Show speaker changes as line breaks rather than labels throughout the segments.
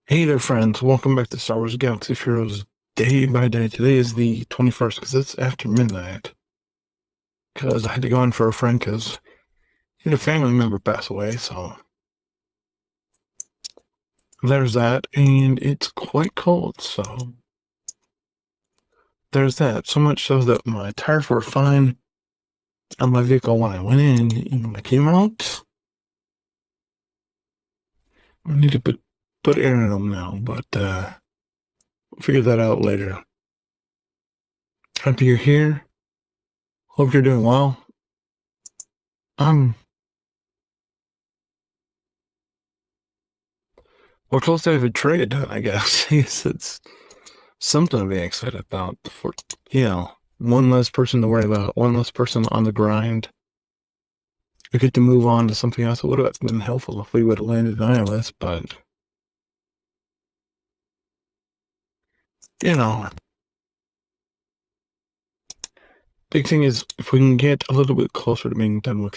Hey there, friends. Welcome back to Star Wars Galaxy of Heroes Day by Day. Today is the 21st because it's after midnight. Because I had to go in for a friend because he had a family member pass away. So there's that. And it's quite cold. So there's that. So much so that my tires were fine on my vehicle when I went in. And when I came out, I need to put air in them now. But we'll figure that out later. Happy you're here. Hope you're doing well. I'm We're close to having a trade done, I guess. It's something to be excited about. One less person to worry about, one less person on the grind. We get to move on to something else. It would have been helpful if we would have landed on ILS, but you know, big thing is if we can get a little bit closer to being done with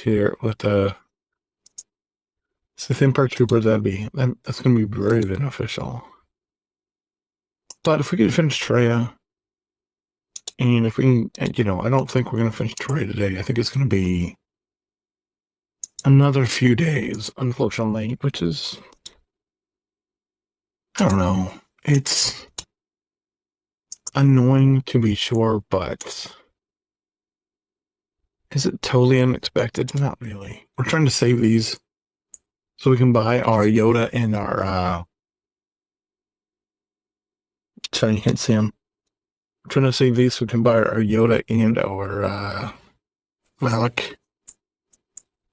Sith Empire Trooper, that's going to be very beneficial. But if we could finish Treya, and if we can, I don't think we're going to finish Treya today. I think it's going to be another few days, unfortunately, which is, I don't know. It's annoying to be sure, but is it totally unexpected? Not really. We're trying to save these so we can buy our Yoda and our, sorry, you can't see them. We're trying to save these so we can buy our Yoda and our, Malik.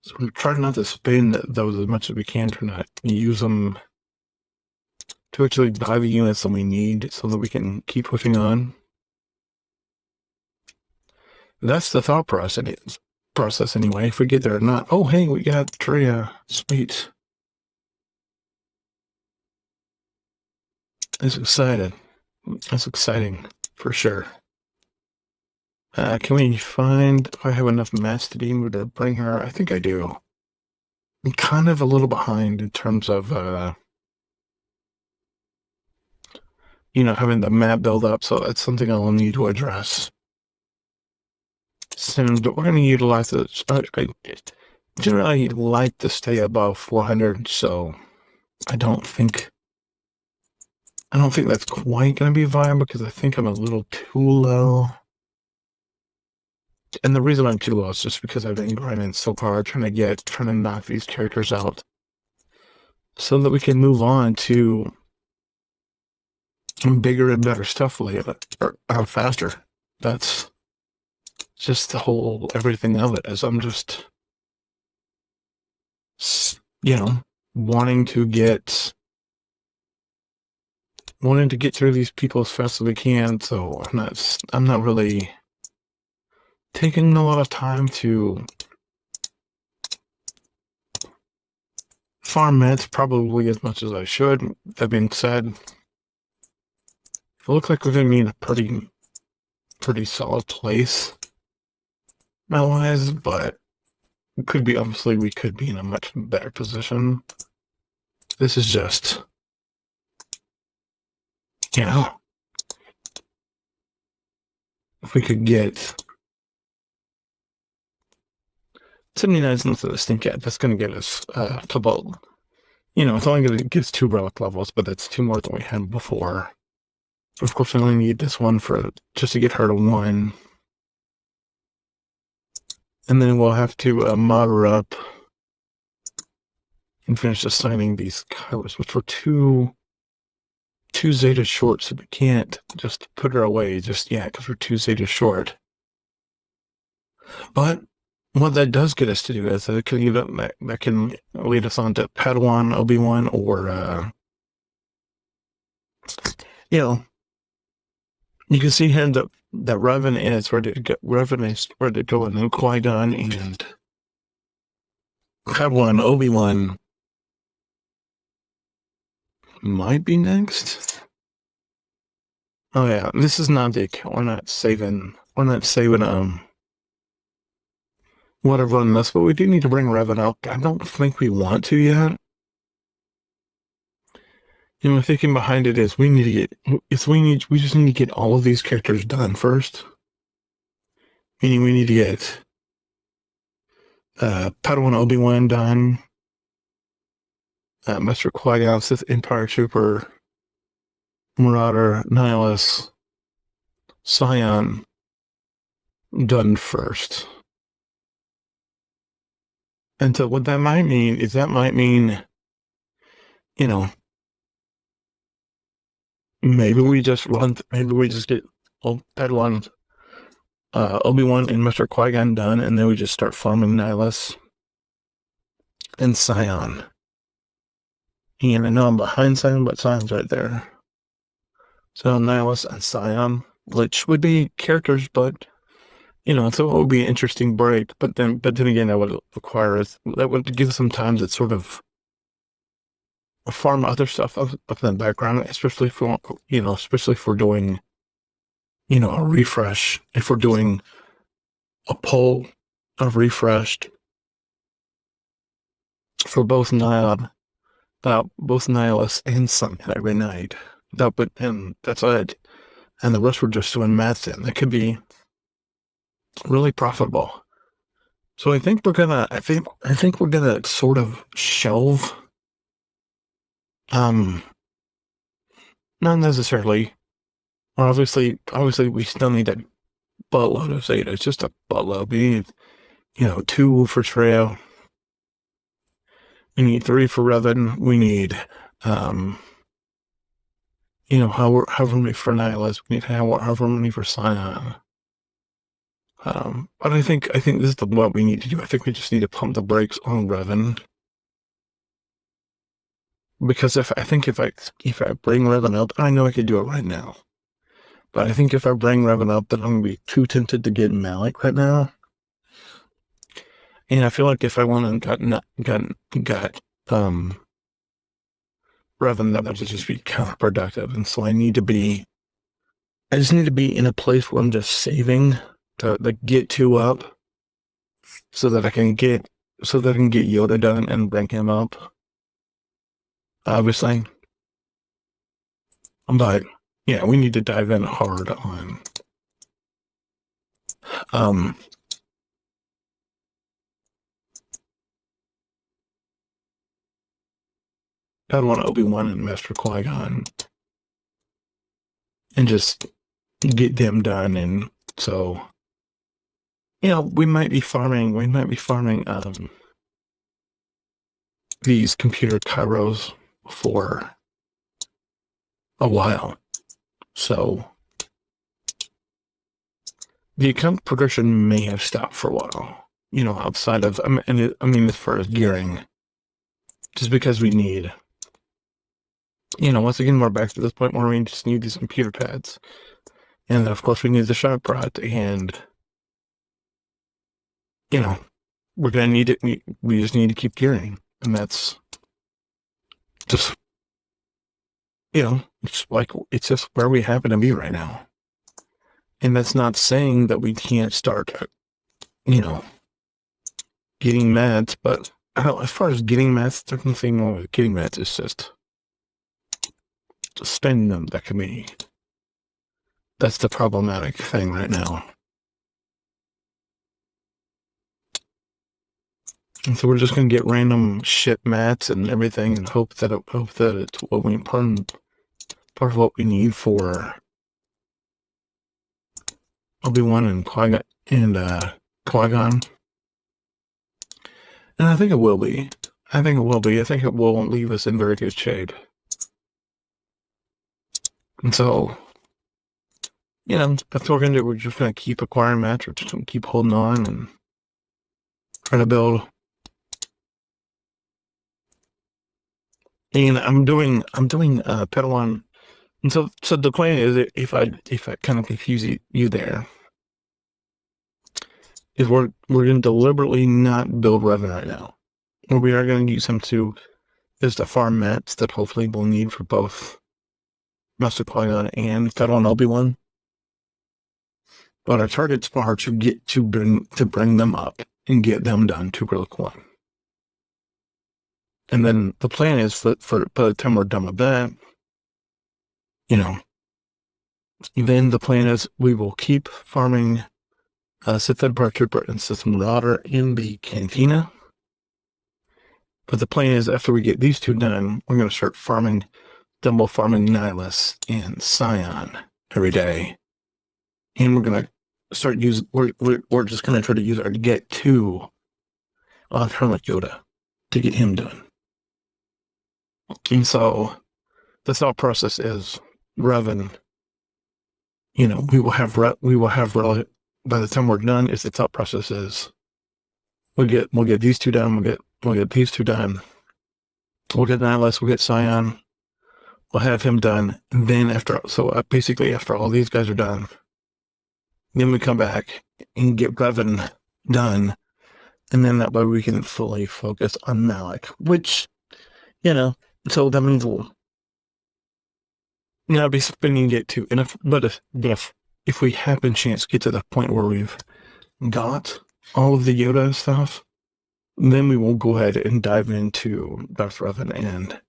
So we're trying not to spend those as much as we can, trying to use them to actually buy the units that we need so that we can keep pushing on. That's the thought process anyway. If we get there or not. Oh, hey, we got Treya. Sweet. That's excited. That's exciting for sure. Can we find if I have enough mass to bring her? I think I do. I'm kind of a little behind in terms of having the map build up, so that's something I'll need to address. So we're going to utilize this. I generally like to stay above 400, so I don't think that's quite going to be viable because I think I'm a little too low. And the reason I'm too low is just because I've been grinding so hard trying to knock these characters out so that we can move on to bigger and better stuff later, or faster. That's just the whole everything of it, as I'm just, wanting to get through these people as fast as we can. So I'm not really taking a lot of time to farm meds, probably as much as I should. That being said, it looks like we're going to be in a pretty solid place med-wise, but we could be in a much better position. This is just, if we could get 79 cents of the stink cat, that's going to get us to about, it's only going to get us 2 relic levels, but that's 2 more than we had before. Of course, I only need this one just to get her to 1. And then we'll have to mod her up and finish assigning these Kylers, which were 2 Zeta short, so we can't just put her away just yet because we're 2 Zeta short. But what that does get us to do is that can lead us on to Padawan, Obi-Wan, or you can see here that Revan is ready to go, and Qui-Gon and Padawan, Obi-Wan might be next. Oh yeah, this is not the account. We're not saving whatever on this, but we do need to bring Revan out. I don't think we want to yet. thinking behind it is we just need to get all of these characters done first. Meaning we need to get Padawan Obi-Wan done, Master Qui-Gon, Sith Empire Trooper, Marauder, Nihilus, Scion done first. And so what that might mean is maybe we just get Padawan, Obi-Wan and Master Qui-Gon done, and then we just start farming Nihilus and Scion. And I know I'm behind Scion, but Sion's right there. So Nihilus and Scion, which would be characters, but so it would be an interesting break. But then again, that would give some time to sort of farm other stuff up in the background, especially if we're doing, a refresh. If we're doing a poll of refreshed for both Nihilus and Sun every night. And that's it. And the rest we're just doing maths in. That could be really profitable. So I think we're gonna sort of shelve. Not necessarily. Obviously we still need a buttload of Zeta. It's just a buttload. We need, 2 for Treo. We need 3 for Revan. We need, however many for Nihilus. We need however many for Scion. But I think this is what we need to do. I think we just need to pump the brakes on Revan. Because if I bring Revan up, I know I could do it right now. But I think if I bring Revan up, then I'm going to be too tempted to get Malik right now. And I feel like if I want to got Revan, that would just be counterproductive. And so I just need to be in a place where I'm just saving to get 2 up so that I can get Yoda done and bring him up. Obviously. But yeah, we need to dive in hard on Padawan Obi-Wan and Master Qui-Gon and just get them done. And so we might be farming these computer kairos for a while. So the account progression may have stopped for a while, outside of, as far as gearing, just because we need, once again, we're back to this point where we just need these computer pads. And then, of course, we need the shock rod, and, we're going to need it. We just need to keep gearing. And that's just, it's just where we happen to be right now. And that's not saying that we can't start, getting mats, but as far as getting mats, there's nothing wrong with getting mats. It's just spending them. That's the problematic thing right now. And so we're just gonna get random shit mats and everything, and hope that it's what we part of what we need for Obi-Wan and Qui-Gon and I think it will be. I think it will leave us in very good shape. And so, that's what we're gonna do. We're just gonna keep acquiring mats. We're just gonna keep holding on and trying to build. And I'm doing Padawan. And so the plan is, if I kind of confuse you there, is we're going to deliberately not build Revan right now. What we are going to use him is to farm mats that hopefully we'll need for both Master Qui-Gon and Padawan Obi-Wan. But our targets are to bring them up and get them done to Relic 1. And then the plan is for by the time we're done with that, you know, then the plan is we will keep farming Sith Empire Trooper and Sith Marauder in the Cantina. But the plan is after we get these two done, we're going to start double farming Nihilus and Scion every day. And we're going to start we're just going to try to use our get to on Hermit Yoda to get him done. And so the thought process is, Revan, we will have by the time we're done, is the thought process is we'll get these two done, we'll get these two done, we'll get Nihilus, we'll get Scion, we'll have him done, and then basically after all these guys are done, then we come back and get Revan done, and then that way we can fully focus on Malik, which, so that means we'll be spending it too. And if we happen chance get to the point where we've got all of the Yoda stuff, then we will go ahead and dive into Darth Revan and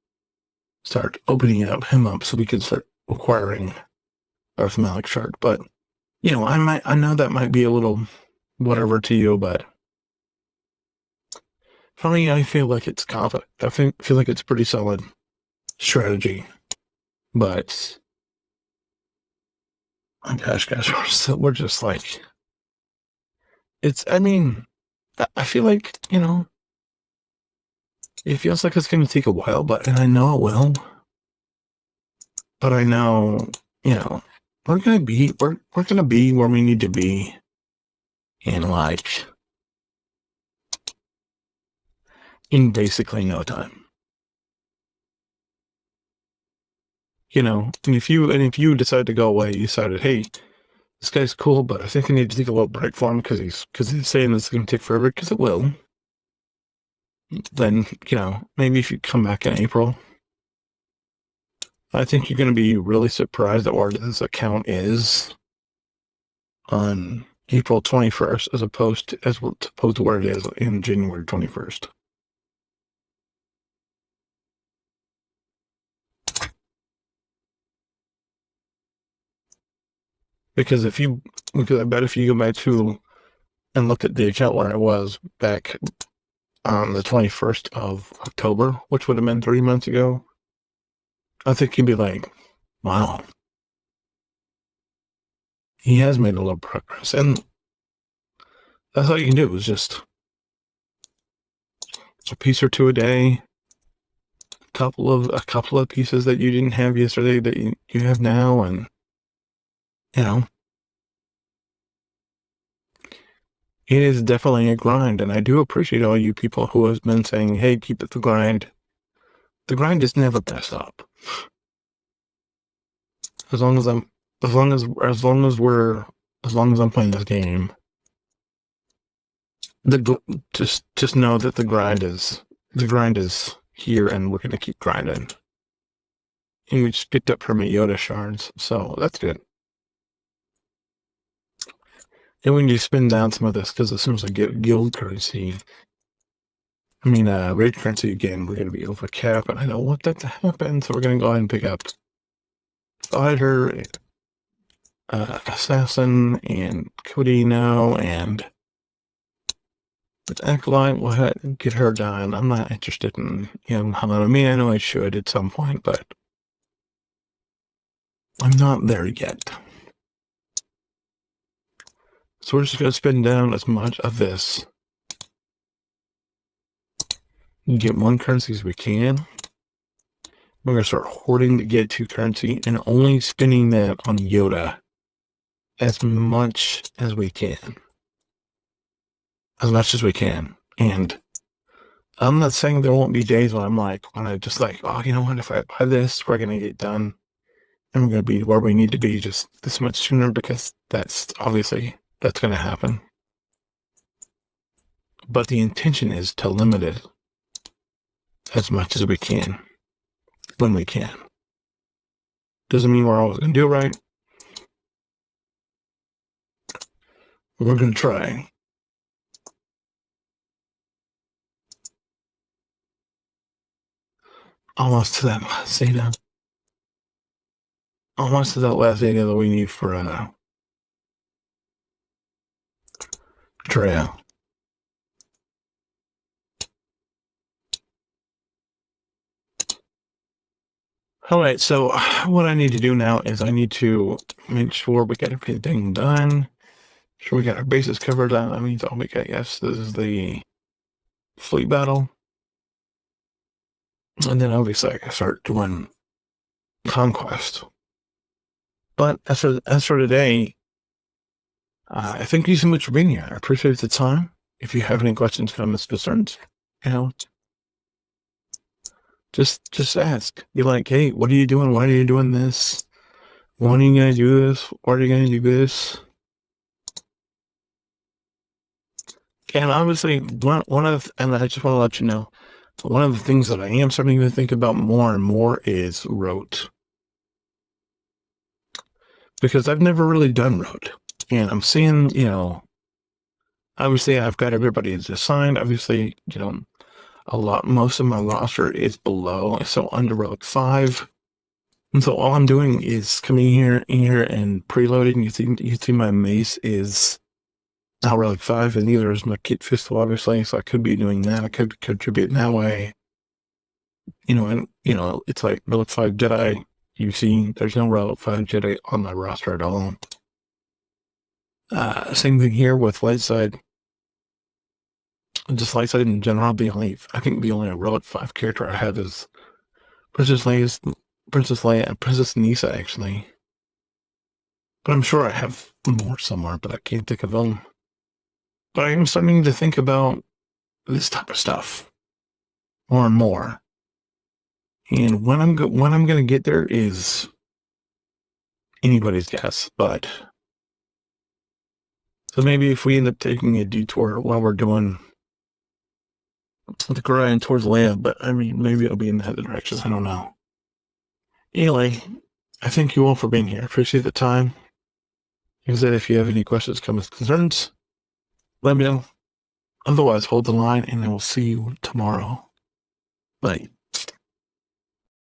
start opening him up so we can start acquiring Darth Malik shard. But I know that might be a little whatever to you, but for me, I feel like it's confident. I feel like it's pretty solid strategy. But oh gosh, guys, we're just like I feel like, it feels like it's going to take a while, and I know it will. But I know, we're going to be where we need to be in basically no time. And if you decide to go away, you decided, hey, this guy's cool, but I think I need to take a little break for him because he's saying this is going to take forever, because it will. Then, maybe if you come back in April, I think you're going to be really surprised at where this account is on April 21st as opposed to where it is in January 21st. Because I bet if you go back to and look at the account where it was back on the 21st of October, which would have been 3 months ago, I think you'd be like, wow, he has made a little progress. And that's all you can do, is just a piece or two a day, a couple of pieces that you didn't have yesterday that you have now, and it is definitely a grind, and I do appreciate all you people who have been saying, hey, keep it the grind. The grind is never gonna stop. As long as I'm playing this game, just know that the grind is here, and we're gonna keep grinding. And we just picked up Hermit Yoda shards, so that's good. And we need to spin down some of this, because as soon as I get guild currency, raid currency again, we're going to be over cap, and I don't want that to happen, so we're going to go ahead and pick up Fighter, Assassin, and Cody now, and with Acolyte, we'll have to get her done. I'm not interested in I know I should at some point, but I'm not there yet. So we're just going to spin down as much of this, get one currency as we can. We're going to start hoarding to get 2 currency and only spending that on Yoda as much as we can. As much as we can. And I'm not saying there won't be days when I'm just like, oh, you know what, if I buy this, we're going to get done. And we're going to be where we need to be just this much sooner, because that's going to happen. But the intention is to limit it as much as we can, when we can. Doesn't mean we're always going to do it right. We're going to try. Almost to that Zeta. almost to that last area that we need for trail. All right, so what I need to do now is I need to make sure we get everything done. Sure, we got our bases covered. That means all we got, yes, this is the fleet battle. And then obviously I can start doing conquest. But as for today, I thank you so much for being here. I appreciate the time. If you have any questions, comments, concerns, just ask. Be like, hey, what are you doing? Why are you doing this? When are you gonna do this? Why are you gonna do this? And obviously, and I just want to let you know, one of the things that I am starting to think about more and more is rote. Because I've never really done rote. And I'm seeing, obviously I've got everybody assigned. Obviously, most of my roster is below, so under relic 5. And so all I'm doing is coming here and preloading. You see my mace is now relic 5, and neither is my kit pistol, obviously, so I could be doing that. I could contribute in that way. It's like relic 5 Jedi. You see, there's no relic 5 Jedi on my roster at all. Same thing here with light side. Just light side in general, I think the only relic 5 character I have is Princess Leia and Princess Nisa, actually. But I'm sure I have more somewhere, but I can't think of them. But I am starting to think about this type of stuff more and more. And when I'm going to get there is anybody's guess, but so maybe if we end up taking a detour while we're doing the grind towards Leia, but I mean, maybe it'll be in that direction. I don't know. Anyway, I thank you all for being here. Appreciate the time. Like I said, if you have any questions, comments, concerns, let me know. Otherwise, hold the line, and I will see you tomorrow. Bye.